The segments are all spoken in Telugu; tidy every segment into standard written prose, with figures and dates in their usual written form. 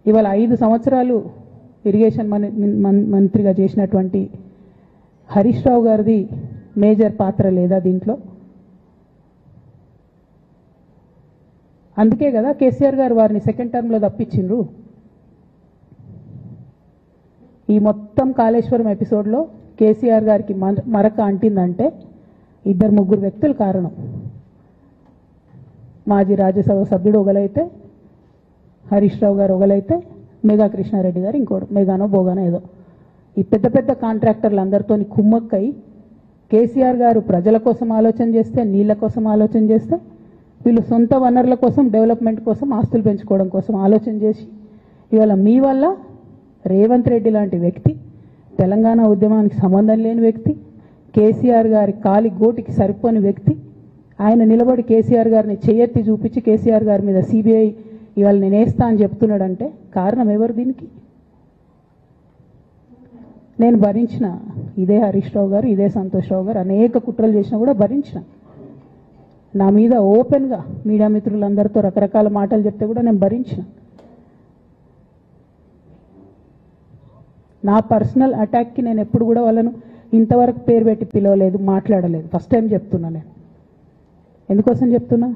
ఇవాళ 5 సంవత్సరాలు ఇరిగేషన్ మంత్రిగా చేసినటువంటి హరీష్ రావు గారిది మేజర్ పాత్ర లేదా దీంట్లో? అందుకే కదా కేసీఆర్ గారు వారిని సెకండ్ టర్మ్లో తప్పించిండ్రు. ఈ మొత్తం కాళేశ్వరం ఎపిసోడ్లో కేసీఆర్ గారికి మరక అంటిందంటే 2-3 వ్యక్తులు కారణం. మాజీ రాజ్యసభ సభ్యుడు ఒకలైతే, హరీష్ రావు గారు ఒకలైతే, మెగా కృష్ణారెడ్డి గారు ఇంకోడు, మెగానో బోగానో ఏదో. ఈ పెద్ద పెద్ద కాంట్రాక్టర్లు అందరితో కుమ్మక్కై కేసీఆర్ గారు ప్రజల కోసం ఆలోచన చేస్తే, నీళ్ళ కోసం ఆలోచన చేస్తే, వీళ్ళు సొంత వనరుల కోసం, డెవలప్మెంట్ కోసం, ఆస్తులు పెంచుకోవడం కోసం ఆలోచన చేసి ఇవాళ మీ వల్ల రేవంత్ రెడ్డి లాంటి వ్యక్తి, తెలంగాణ ఉద్యమానికి సంబంధం లేని వ్యక్తి, కేసీఆర్ గారి కాలి గోటికి సరిపోని వ్యక్తి, ఆయన నిలబడి కేసీఆర్ గారిని చేయెత్తి చూపించి కేసీఆర్ గారి మీద సిబిఐ ఇవాళ నేను వేస్తా అని చెప్తున్నాడంటే కారణం ఎవరు దీనికి? నేను భరించిన, ఇదే హరీష్ రావు గారు, ఇదే సంతోష్ రావు గారు అనేక కుట్రలు చేసినా కూడా భరించిన. నా మీద ఓపెన్గా మీడియా మిత్రులందరితో రకరకాల మాటలు చెప్తే కూడా నేను భరించిన. నా పర్సనల్ అటాక్కి నేను ఎప్పుడు కూడా వాళ్ళను ఇంతవరకు పేరు పెట్టి పిలవలేదు, మాట్లాడలేదు. ఫస్ట్ టైం చెప్తున్నా నేను. ఎందుకోసం చెప్తున్నా?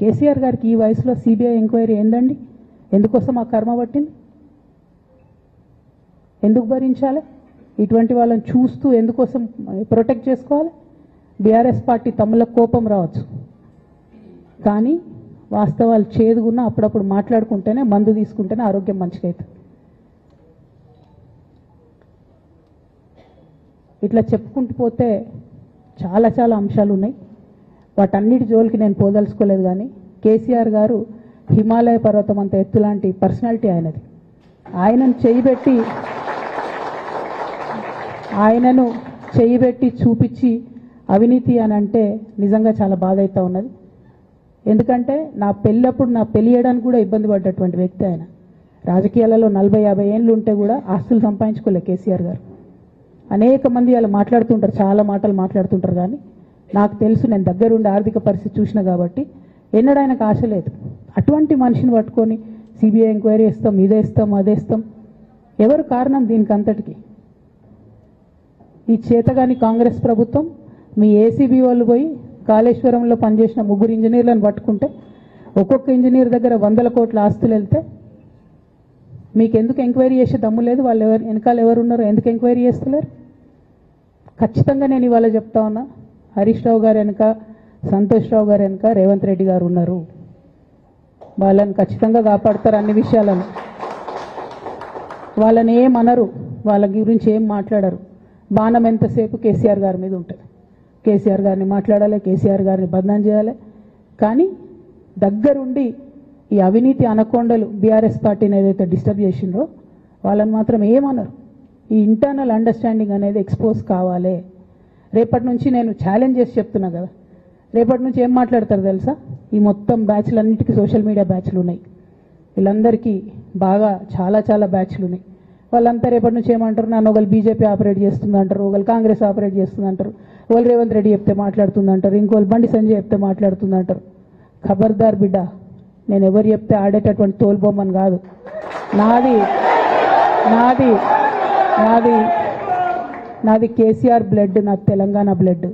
కేసీఆర్ గారికి ఈ వయసులో సిబిఐ ఎంక్వైరీ ఏందండి? ఎందుకోసం ఆ కర్మ పట్టింది? ఎందుకు భరించాలి? ఇటువంటి వాళ్ళని చూస్తూ ఎందుకోసం ప్రొటెక్ట్ చేసుకోవాలి? బీఆర్ఎస్ పార్టీ తమ్ముల కోపం రావచ్చు, కానీ వాస్తవాలు చేదుగున్నా అప్పుడప్పుడు మాట్లాడుకుంటేనే, మందు తీసుకుంటేనే ఆరోగ్యం మంచిగా అవుతుంది. ఇట్లా చెప్పుకుంటూ పోతే చాలా చాలా అంశాలు ఉన్నాయి. వాటన్నిటి జోలికి నేను పోదలుచుకోలేదు. కానీ కేసీఆర్ గారు హిమాలయ పర్వతం అంత ఎత్తు లాంటి పర్సనాలిటీ ఆయనది. ఆయనను చేయబెట్టి చూపించి అవినీతి అని అంటే నిజంగా చాలా బాధ అవుతా ఉన్నది. ఎందుకంటే నా పెళ్ళి చేయడానికి కూడా ఇబ్బంది పడ్డటువంటి వ్యక్తి ఆయన. రాజకీయాలలో 40-50 ఏళ్ళు ఉంటే కూడా ఆస్తులు సంపాదించుకోలే కేసీఆర్ గారు. అనేక మంది అలా మాట్లాడుతుంటారు, చాలా మాటలు మాట్లాడుతుంటారు. కానీ నాకు తెలుసు, నేను దగ్గరుండి ఆర్థిక పరిస్థితి చూసిన కాబట్టి ఎన్నడూ ఆయనకు ఆశ లేదు. అటువంటి మనిషిని పట్టుకొని సిబిఐ ఎంక్వైరీ ఇస్తాం, ఇదేస్తాం, అదేస్తాం. ఎవరు కారణం దీనికి అంతటికి? ఈ చేతగాని కాంగ్రెస్ ప్రభుత్వం మీ ఏసీబీ వాళ్ళు పోయి కాళేశ్వరంలో పనిచేసిన 3 ఇంజనీర్లను పట్టుకుంటే ఒక్కొక్క ఇంజనీర్ దగ్గర 100 కోట్ల ఆస్తులు వెళ్తే మీకు ఎందుకు ఎంక్వైరీ చేసే దమ్ము లేదు? వాళ్ళు వెనకాల ఎవరున్నారో ఎందుకు ఎంక్వైరీ చేస్తలేరు? ఖచ్చితంగా నేను ఇవాళ చెప్తా ఉన్నా, హరీష్ రావు గారు వెనక, సంతోష్ రావు గారు వెనక రేవంత్ రెడ్డి గారు ఉన్నారు. వాళ్ళని ఖచ్చితంగా కాపాడతారు అన్ని విషయాలను. వాళ్ళని ఏమనరు, వాళ్ళ గురించి ఏం మాట్లాడరు. బాణం ఎంతసేపు కేసీఆర్ గారి మీద ఉంటుంది. కేసీఆర్ గారిని మాట్లాడాలి, కేసీఆర్ గారిని బదనాం చేయాలి. కానీ దగ్గరుండి ఈ అవినీతి అనకొండలు బీఆర్ఎస్ పార్టీని ఏదైతే డిస్టర్బ్ చేసిండ్రో వాళ్ళని మాత్రం ఏమనరు. ఈ ఇంటర్నల్ అండర్స్టాండింగ్ అనేది ఎక్స్పోజ్ కావాలి. రేపటి నుంచి నేను ఛాలెంజ్ చేసి చెప్తున్నా కదా, రేపటి నుంచి ఏం మాట్లాడతారు తెలుసా? ఈ మొత్తం బ్యాచ్లన్నిటికీ సోషల్ మీడియా బ్యాచ్లు ఉన్నాయి. వీళ్ళందరికీ బాగా చాలా చాలా బ్యాచ్లు ఉన్నాయి. వాళ్ళంతా రేపటి నుంచి ఏమంటారు? నన్ను ఒకళ్ళు బీజేపీ ఆపరేట్ చేస్తుంది అంటారు, ఒకళ్ళు కాంగ్రెస్ ఆపరేట్ చేస్తుంది అంటారు, ఒకళ్ళు రేవంత్ రెడ్డి చెప్తే మాట్లాడుతుంది అంటారు, ఇంకోళ్ళు బండి సంజయ్ చెప్తే మాట్లాడుతుంది అంటారు. ఖబర్దార్ బిడ్డ, నేను ఎవరు చెప్తే ఆడేటటువంటి తోలుబొమ్మని కాదు. నాది నాది నాది నాది కేసీఆర్ బ్లడ్, నాది తెలంగాణ బ్లడ్.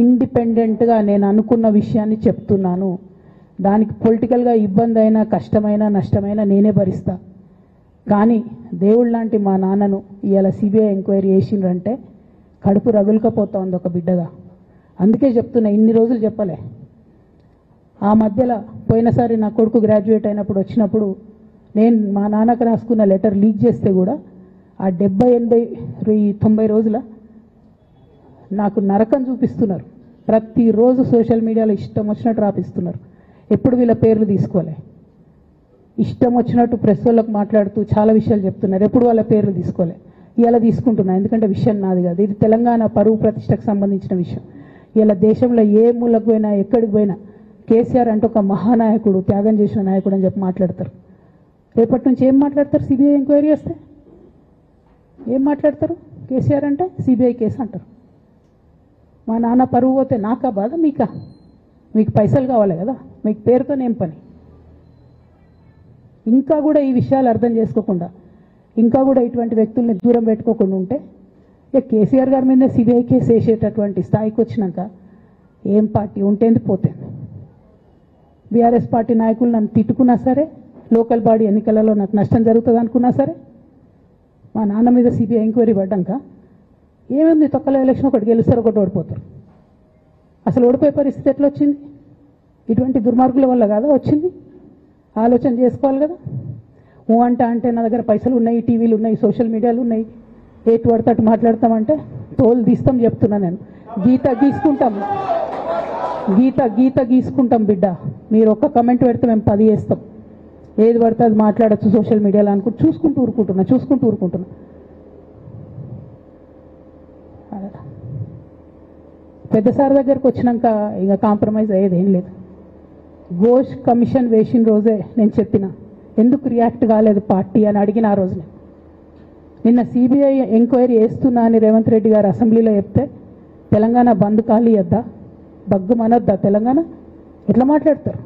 ఇండిపెండెంట్గా నేను అనుకున్న విషయాన్ని చెప్తున్నాను. దానికి పొలిటికల్గా ఇబ్బంది అయినా, కష్టమైనా, నష్టమైనా నేనే భరిస్తా. కానీ దేవుళ్ళ లాంటి మా నాన్నను ఇవాళ సిబిఐ ఎంక్వైరీ చేసిండ్రంటే కడుపు రగులుకపోతా ఉంది ఒక బిడ్డగా. అందుకే చెప్తున్నా, ఇన్ని రోజులు చెప్పలే. ఆ మధ్యలో పోయినసారి నా కొడుకు గ్రాడ్యుయేట్ అయినప్పుడు వచ్చినప్పుడు నేను మా నాన్నకు రాసుకున్న లెటర్ లీక్ చేస్తే కూడా ఆ 70, 80, 90 రోజుల నాకు నరకం చూపిస్తున్నారు. ప్రతిరోజు సోషల్ మీడియాలో ఇష్టం వచ్చినట్టు రాపిస్తున్నారు. ఎప్పుడు వీళ్ళ పేర్లు తీసుకోలే, ఇష్టం వచ్చినట్టు ప్రెస్ వాళ్ళకు మాట్లాడుతూ చాలా విషయాలు చెప్తున్నారు. ఎప్పుడు వాళ్ళ పేర్లు తీసుకోలే. ఇలా తీసుకుంటున్నా, ఎందుకంటే విషయం నాది కాదు. ఇది తెలంగాణ పరువు ప్రతిష్టకు సంబంధించిన విషయం. ఇలా దేశంలో ఏ మూలకు పోయినా, ఎక్కడికి పోయినా కేసీఆర్ అంటే ఒక మహానాయకుడు, త్యాగం చేసిన నాయకుడు అని చెప్పి మాట్లాడతారు. రేపటి నుంచి ఏం మాట్లాడతారు? సిబిఐ ఎంక్వైరీ చేస్తే ఏం మాట్లాడతారు? కేసీఆర్ అంటే సిబిఐ కేసు అంటారు. మా నాన్న పరువు పోతే నాకా బాధ, మీకా? మీకు పైసలు కావాలి కదా, మీకు పేరుతోనేం పని? ఇంకా కూడా ఈ విషయాలు అర్థం చేసుకోకుండా ఇంకా కూడా ఇటువంటి వ్యక్తుల్ని దూరం పెట్టుకోకుండా ఉంటే ఇక కేసీఆర్ గారి మీద సిబిఐ కేసు వేసేటటువంటి స్థాయికి వచ్చినాక ఏం పార్టీ ఉంటేంది పోతేంది. బీఆర్ఎస్ పార్టీ నాయకులు నన్ను తిట్టుకున్నా సరే, లోకల్ బాడీ ఎన్నికలలో నాకు నష్టం జరుగుతుంది అనుకున్నా సరే, మా నాన్న మీద సిబిఐ ఎంక్వైరీ పడ్డాక ఏముంది, తొక్కల ఎలక్షన్ ఒకటి గెలుస్తారు, ఒకటి ఓడిపోతారు. అసలు ఓడిపోయే పరిస్థితి ఎట్లా వచ్చింది? ఇటువంటి దుర్మార్గుల వల్ల కాదా వచ్చింది? ఆలోచన చేసుకోవాలి కదా. అంటే నా దగ్గర పైసలు ఉన్నాయి, టీవీలు ఉన్నాయి, సోషల్ మీడియాలు ఉన్నాయి, ఏటు పడితే అటు మాట్లాడతామంటే తోలు తీస్తాం చెప్తున్నా నేను. గీత గీసుకుంటాం బిడ్డ. మీరు ఒక్క కమెంట్ పెడితే మేము 10 చేస్తాం. ఏది పడితే అది మాట్లాడచ్చు సోషల్ మీడియాలో అనుకుంటూ చూసుకుంటూ ఊరుకుంటున్నా. పెద్ద సార్ దగ్గరకు వచ్చినాక ఇక కాంప్రమైజ్ అయ్యేది ఏం లేదు. ఘోష్ కమిషన్ వేసిన రోజే నేను చెప్పిన, ఎందుకు రియాక్ట్ కాలేదు పార్టీ అని అడిగిన ఆ రోజునే. నిన్న సిబిఐ ఎంక్వైరీ వేస్తున్నా అని రేవంత్ రెడ్డి గారు అసెంబ్లీలో చెప్తే తెలంగాణ బంద్ కాలియద్దా, బగ్గు మనొద్దా తెలంగాణ? ఎట్లా మాట్లాడతారు?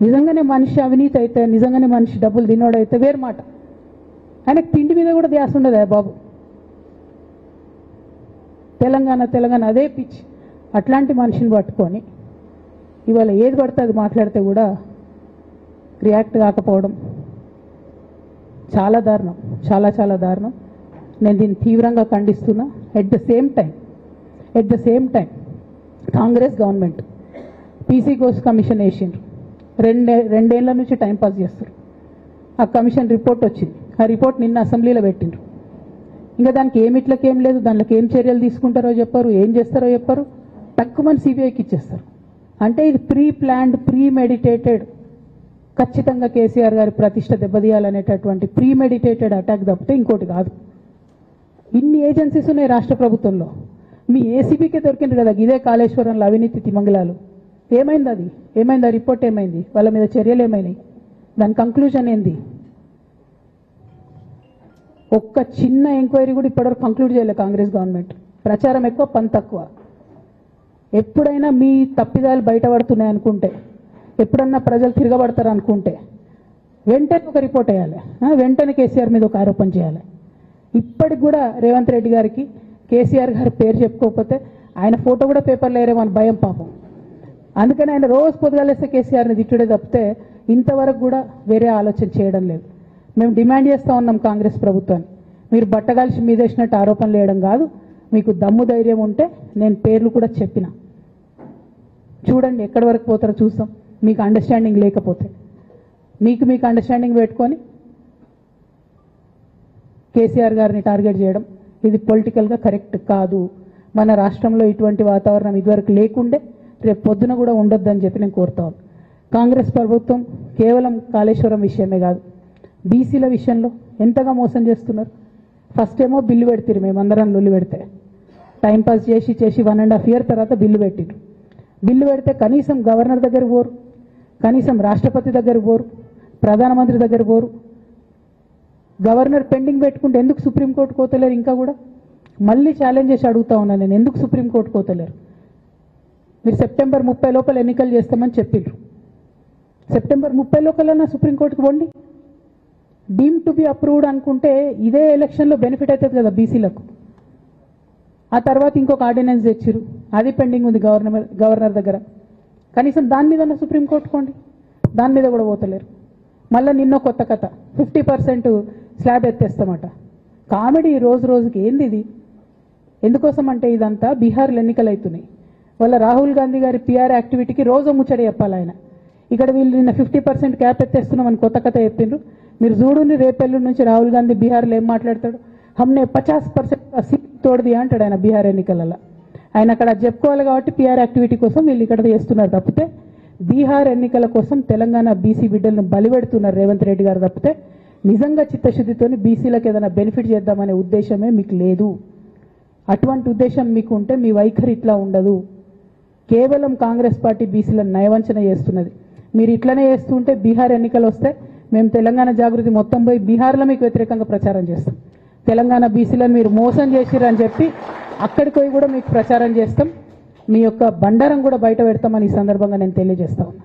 నిజంగానే మనిషి అవినీతి అయితే, నిజంగానే మనిషి డబ్బులు తినోడైతే వేరు మాట. ఆయనకు తిండి మీద కూడా ధ్యాస ఉండదా బాబు? తెలంగాణ అదే పిచ్చి. అట్లాంటి మనిషిని పట్టుకొని ఇవాళ ఏది పడితే అది మాట్లాడితే కూడా రియాక్ట్ కాకపోవడం చాలా దారుణం, చాలా దారుణం. నేను దీన్ని తీవ్రంగా ఖండిస్తున్నా. At the same time Congress government PC Ghosh commission వేసిండ్రు. రెండేళ్ల నుంచి టైంపాస్ చేస్తారు. ఆ కమిషన్ రిపోర్ట్ వచ్చింది. ఆ రిపోర్ట్ నిన్న అసెంబ్లీలో పెట్టిండ్రు. ఇంకా దానికి ఏం లేదు, దాంట్లోకి ఏం చర్యలు తీసుకుంటారో చెప్పారు, ఏం చేస్తారో చెప్పారు, తక్కువ మంది సిబిఐకి ఇచ్చేస్తారు. అంటే ఇది ప్రీ ప్లాన్డ్, ప్రీ మెడిటేటెడ్, ఖచ్చితంగా కేసీఆర్ గారి ప్రతిష్ట దెబ్బతీయాలనేటటువంటి ప్రీ మెడిటేటెడ్ అటాక్ తప్పితే ఇంకోటి కాదు. ఇన్ని ఏజెన్సీస్ ఉన్నాయి రాష్ట్ర ప్రభుత్వంలో. మీ ఏసీబీకే దొరికింది కదా ఇదే కాళేశ్వరంలో అవినీతి తిమంగళాలు. ఏమైంది అది? ఏమైంది? ఆ రిపోర్ట్ ఏమైంది? వాళ్ళ మీద చర్యలు ఏమైనాయి? దాని కంక్లూజన్ ఏంది? ఒక్క చిన్న ఎంక్వైరీ కూడా ఇప్పటివరకు కంక్లూడ్ చేయలేదు కాంగ్రెస్ గవర్నమెంట్. ప్రచారం ఎక్కువ, పని తక్కువ. ఎప్పుడైనా మీ తప్పిదాలు బయటపడుతున్నాయి అనుకుంటే, ఎప్పుడన్నా ప్రజలు తిరగబడతారు అనుకుంటే వెంటనే ఒక రిపోర్ట్ వేయాలి, వెంటనే కేసీఆర్ మీద ఒక ఆరోపణ చేయాలి. ఇప్పటికి కూడా రేవంత్ రెడ్డి గారికి కేసీఆర్ గారి పేరు చెప్పుకోకపోతే ఆయన ఫోటో కూడా పేపర్లో వేరేమని భయం పాపం. అందుకని ఆయన రోజు పొద్దుగాలేస్తే కేసీఆర్ని తిట్టుడే తప్పితే ఇంతవరకు కూడా వేరే ఆలోచన చేయడం లేదు. మేము డిమాండ్ చేస్తూ ఉన్నాం కాంగ్రెస్ ప్రభుత్వాన్ని, మీరు బట్టగాల్చి మీదేసినట్టు ఆరోపణలు వేయడం కాదు, మీకు దమ్ము ధైర్యం ఉంటే నేను పేర్లు కూడా చెప్పిన, చూడండి ఎక్కడి వరకు పోతారో చూస్తాం. మీకు అండర్స్టాండింగ్ లేకపోతే మీకు అండర్స్టాండింగ్ పెట్టుకొని కేసీఆర్ గారిని టార్గెట్ చేయడం ఇది పొలిటికల్గా కరెక్ట్ కాదు. మన రాష్ట్రంలో ఇటువంటి వాతావరణం ఇదివరకు లేకుండే, రేపు పొద్దున కూడా ఉండొద్దని చెప్పి నేను కోరుతాను. కాంగ్రెస్ ప్రభుత్వం కేవలం కాళేశ్వరం విషయమే కాదు, బీసీల విషయంలో ఎంతగా మోసం చేస్తున్నారు. ఫస్ట్ ఏమో బిల్లు పెడతారు, మేమందరం లొల్లి పెడితే టైంపాస్ చేసి 1.5 years తర్వాత బిల్లు పెట్టిరు. బిల్లు పెడితే కనీసం గవర్నర్ దగ్గర పోరు, కనీసం రాష్ట్రపతి దగ్గర పోరు, ప్రధానమంత్రి దగ్గర పోరు. గవర్నర్ పెండింగ్ పెట్టుకుంటే ఎందుకు సుప్రీంకోర్టు కోతలేరు? ఇంకా కూడా మళ్ళీ ఛాలెంజ్ చేసి అడుగుతా ఉన్నాను నేను, ఎందుకు సుప్రీంకోర్టు కోతలేరు? మీరు సెప్టెంబర్ 30 లోపల ఎన్నికలు చేస్తామని చెప్పిండ్రు. సెప్టెంబర్ 30 లోపలన్నా సుప్రీంకోర్టుకు పోండి. డీమ్ టు బి అప్రూవ్డ్ అనుకుంటే ఇదే ఎలక్షన్లో బెనిఫిట్ అవుతుంది కదా బీసీలకు. ఆ తర్వాత ఇంకొక ఆర్డినెన్స్ తెచ్చిరు, అది పెండింగ్ ఉంది గవర్నర్ దగ్గర. కనీసం దాని మీద సుప్రీంకోర్టు కోండి, దాని మీద కూడా పోతలేరు. మళ్ళీ నిన్న కొత్త కథ, 50% స్లాబ్ ఎత్తేస్తామట. కామెడీ రోజుకి. ఏంది ఇది? ఎందుకోసం అంటే ఇదంతా బీహార్లో ఎన్నికలు అవుతున్నాయి. వాళ్ళ రాహుల్ గాంధీ గారి పిఆర్ యాక్టివిటీకి రోజు ముచ్చడి చెప్పాలి ఆయన. ఇక్కడ వీళ్ళు నిన్న 50% క్యాప్ ఎత్తేస్తున్నామని కొత్త కథ చెప్పిండ్రు. మీరు చూడుని రేపెల్లుండి నుంచి రాహుల్ గాంధీ బీహార్లో ఏం మాట్లాడతాడు, హమ్నే 50% సీట్ తోడది అంటాడు ఆయన బీహార్ ఎన్నికలలో. ఆయన అక్కడ చెప్పుకోవాలి కాబట్టి పిఆర్ యాక్టివిటీ కోసం వీళ్ళు ఇక్కడ చేస్తున్నారు తప్పితే, బీహార్ ఎన్నికల కోసం తెలంగాణ బీసీ బిడ్డలను బలిపెడుతున్నారు రేవంత్ రెడ్డి గారు తప్పితే, నిజంగా చిత్తశుద్ధితోని బీసీలకు ఏదైనా బెనిఫిట్ చేద్దామనే ఉద్దేశమే మీకు లేదు. అటువంటి ఉద్దేశం మీకు ఉంటే మీ వైఖరి ఇట్లా ఉండదు. కేవలం కాంగ్రెస్ పార్టీ బీసీలను నయవంచన చేస్తున్నది. మీరు ఇట్లనే చేస్తుంటే బీహార్ ఎన్నికలు వస్తే మేము తెలంగాణ జాగృతి మొత్తం పోయి బీహార్లో మీకు వ్యతిరేకంగా ప్రచారం చేస్తాం. తెలంగాణ బీసీలను మీరు మోసం చేసిరని చెప్పి అక్కడికి పోయి కూడా మీకు ప్రచారం చేస్తాం. మీ యొక్క బండారం కూడా బయట పెడతామని ఈ సందర్భంగా నేను తెలియజేస్తా ఉన్నా.